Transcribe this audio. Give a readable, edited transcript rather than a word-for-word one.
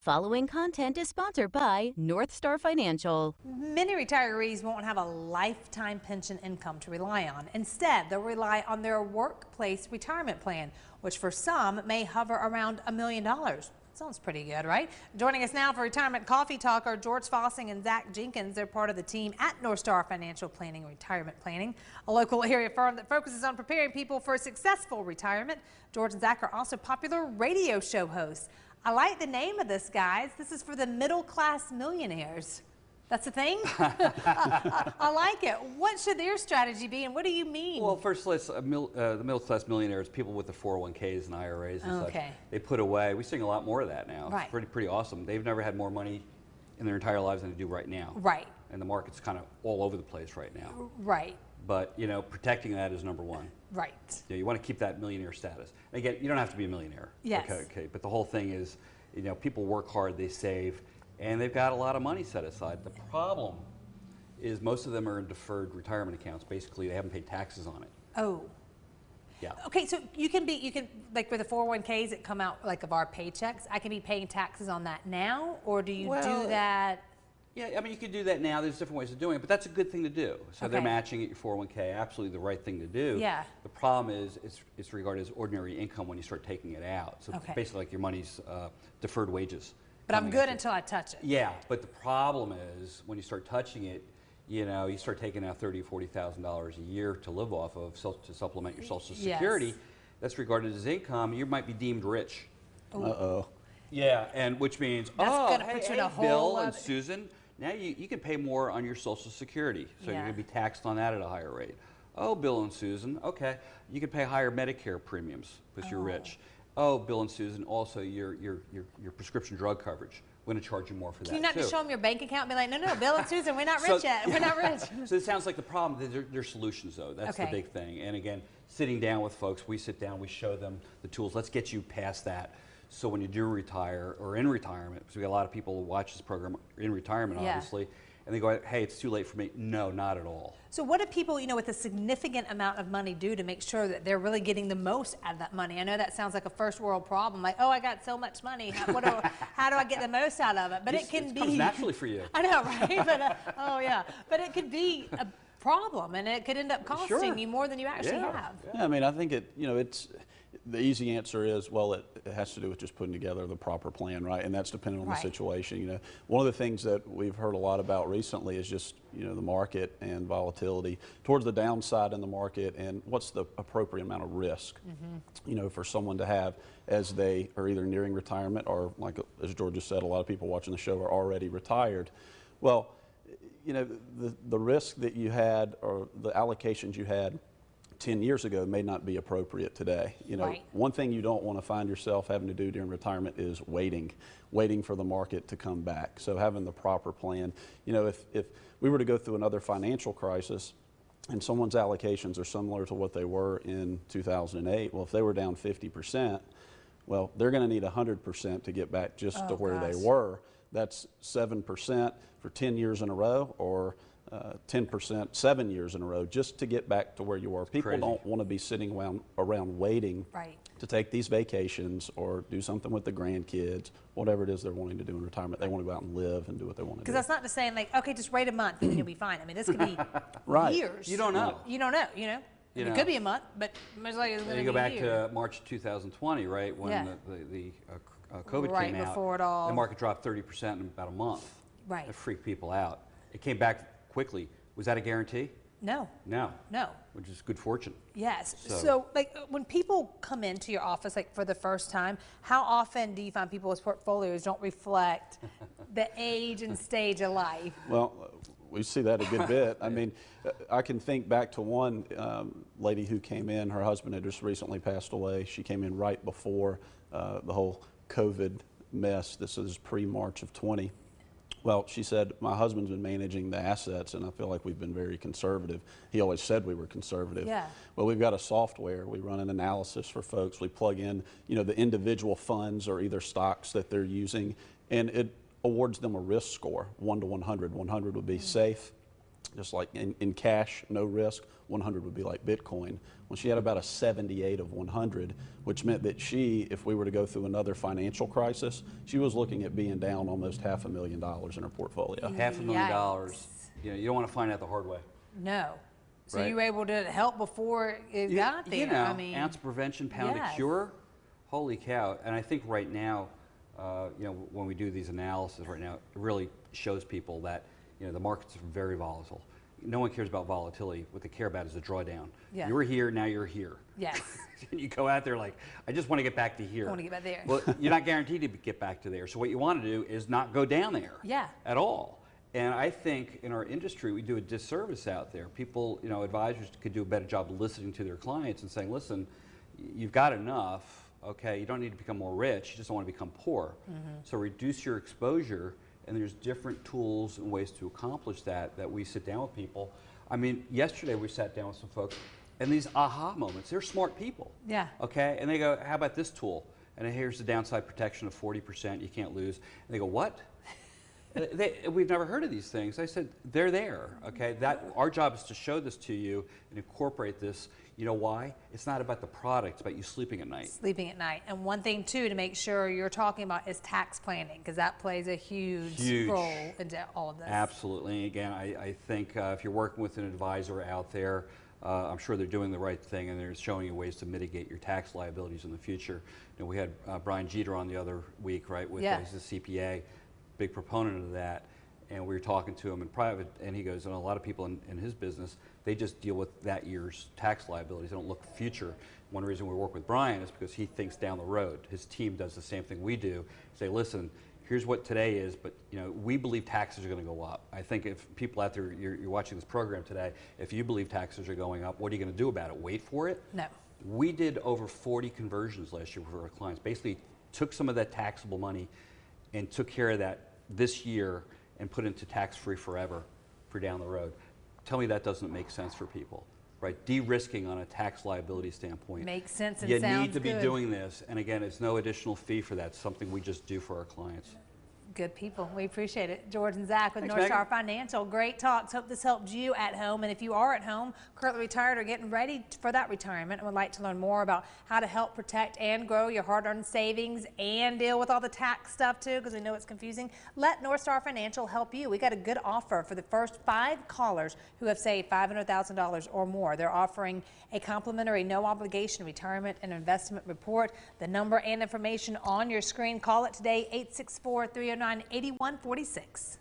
Following content is sponsored by NorthStar Financial. Many retirees won't have a lifetime pension income to rely on. Instead, they'll rely on their workplace retirement plan, which for some may hover around $1 million. Sounds pretty good, right? Joining us now for Retirement Coffee Talk are George Fossing and Zach Jenkins. They're part of the team at NorthStar Financial Planning Retirement Planning, a local area firm that focuses on preparing people for a successful retirement. George and Zach are also popular radio show hosts. I like the name of this, guys. This is for the middle-class millionaires. That's a thing? I like it. What should their strategy be, and what do you mean? Well, first, the middle-class millionaires, people with the 401ks and IRAs and such, they put away. We're seeing a lot more of that now. Right. It's pretty awesome. They've never had more money in their entire lives than they do right now. Right. And the market's kind of all over the place right now. Right. But, you know, protecting that is number one. Right. You know, you want to keep that millionaire status. And again, you don't have to be a millionaire. Yes. Okay. But the whole thing is, you know, people work hard, they save, and they've got a lot of money set aside. The problem is most of them are in deferred retirement accounts. Basically, they haven't paid taxes on it. Oh. Yeah. Okay, so you can like with the 401ks that come out like of our paychecks, I can be paying taxes on that now, or do you do that? Yeah, I mean, you could do that now. There's different ways of doing it, but that's a good thing to do. So they're matching at your 401k, absolutely the right thing to do. Yeah. The problem is it's regarded as ordinary income when you start taking it out. So basically like your money's deferred wages. But I'm good until I touch it. Yeah, but the problem is when you start touching it, you know, you start taking out $30,000 or $40,000 a year to live off of to supplement your Social Security. Yes. That's regarded as income. You might be deemed rich. Uh-oh. Yeah, and which means, hey, Bill and Susan, now you can pay more on your Social Security, so you're going to be taxed on that at a higher rate. Oh, Bill and Susan, okay, you can pay higher Medicare premiums because you're rich. Oh, Bill and Susan, also your prescription drug coverage. We're going to charge you more for that. Can you not just show them your bank account and be like, no, Bill and Susan, we're not rich yet. We're not rich. So it sounds like the problem. There's solutions, though. That's the big thing. And again, sitting down with folks, we sit down, we show them the tools. Let's get you past that. So when you do retire or in retirement, because we got a lot of people who watch this program in retirement, obviously, and they go, hey, it's too late for me. No, not at all. So what do people, with a significant amount of money do to make sure that they're really getting the most out of that money? I know that sounds like a first world problem, like, oh, I got so much money. How do I get the most out of it? But it comes naturally for you. I know, right? But, but it could be a problem, and it could end up costing you more than you actually have. Yeah, I mean, I think it's the easy answer is, well, it has to do with just putting together the proper plan, right? And that's dependent on the situation. One of the things that we've heard a lot about recently is just, the market and volatility towards the downside in the market, and what's the appropriate amount of risk, for someone to have as they are either nearing retirement or, like as George just said, a lot of people watching the show are already retired. Well, the risk that you had or the allocations you had 10 years ago may not be appropriate today. One thing you don't want to find yourself having to do during retirement is waiting for the market to come back. So having the proper plan. If we were to go through another financial crisis and someone's allocations are similar to what they were in 2008, well, if they were down 50%, well, they're going to need 100% to get back just to where they were. That's 7% for 10 years in a row, or 10% 7 years in a row, just to get back to where you were. People don't want to be sitting around waiting to take these vacations or do something with the grandkids, whatever it is they're wanting to do in retirement. They want to go out and live and do what they want to do. Because that's not just saying, like, okay, just wait a month and you'll be fine. I mean, this could be years. You don't know. You don't know, It could be a month, but most likely it's going to be You go back to March 2020, right, when the COVID came out. Before it all. The market dropped 30% in about a month. Right. That freaked people out. It came back quickly. Was that a guarantee? No. No. No. Which is good fortune. Yes. So, like, when people come into your office, like, for the first time, how often do you find people's portfolios don't reflect the age and stage of life? Well, we see that a good bit. I mean, I can think back to one lady who came in. Her husband had just recently passed away. She came in right before the whole COVID mess. This is pre-March of 20. Well, she said, my husband's been managing the assets, and I feel like we've been very conservative. He always said we were conservative. Yeah. Well, we've got a software. We run an analysis for folks. We plug in, the individual funds or either stocks that they're using, and it awards them a risk score, 1 to 100. 100 would be safe, just like in cash, no risk, 100 would be like Bitcoin. Well, she had about a 78 of 100, which meant that she, if we were to go through another financial crisis, she was looking at being down almost $500,000 in her portfolio. $500,000. You know, you don't want to find out the hard way. No. So right? you were able to help before it got there. You know, I mean, ounce of prevention, pound of cure. Holy cow. And I think right now, you know, when we do these analysis right now, it really shows people that, you know, the markets are very volatile. No one cares about volatility. What they care about is the drawdown. Yeah. You were here, now you're here. Yes. And you go out there like, I just want to get back to here. I want to get back there. Well, you're not guaranteed to get back to there. So what you want to do is not go down there at all. And I think in our industry, we do a disservice out there. People, you know, advisors could do a better job of listening to their clients and saying, listen, you've got enough, okay? You don't need to become more rich, you just don't want to become poor. So reduce your exposure, and there's different tools and ways to accomplish that we sit down with people. I mean, yesterday we sat down with some folks, and these aha moments, they're smart people. Yeah. Okay, and they go, how about this tool? And here's the downside protection of 40%, you can't lose. And they go, what? We've never heard of these things. I said, they're there, okay? Our job is to show this to you and incorporate this. You know why? It's not about the product, it's about you sleeping at night. Sleeping at night. And one thing, too, to make sure you're talking about is tax planning, because that plays a huge role into all of this. Absolutely. And again, I think if you're working with an advisor out there, I'm sure they're doing the right thing, and they're showing you ways to mitigate your tax liabilities in the future. You know, we had Brian Jeter on the other week, right, with he's a CPA. Big proponent of that, and we were talking to him in private, and he goes, and a lot of people in his business, they just deal with that year's tax liabilities. They don't look future. One reason we work with Brian is because he thinks down the road. His team does the same thing we do. Say, listen, here's what today is, but you know, we believe taxes are going to go up. I think if people out there, you're watching this program today, if you believe taxes are going up, what are you going to do about it? Wait for it? No. We did over 40 conversions last year for our clients. Basically, took some of that taxable money and took care of that this year and put into tax-free forever for down the road. Tell me that doesn't make sense for people, right? De-risking on a tax liability standpoint. Makes sense and you sounds need to be good. doing this, and again, it's no additional fee for that. It's something we just do for our clients. Good people. We appreciate it. George and Zach with Thanks, NorthStar Financial. Great talks. Hope this helped you at home. And if you are at home, currently retired or getting ready for that retirement and would like to learn more about how to help protect and grow your hard-earned savings and deal with all the tax stuff too, because we know it's confusing, let NorthStar Financial help you. We got a good offer for the first 5 callers who have saved $500,000 or more. They're offering a complimentary no-obligation retirement and investment report. The number and information on your screen. Call it today, 864-309-8146.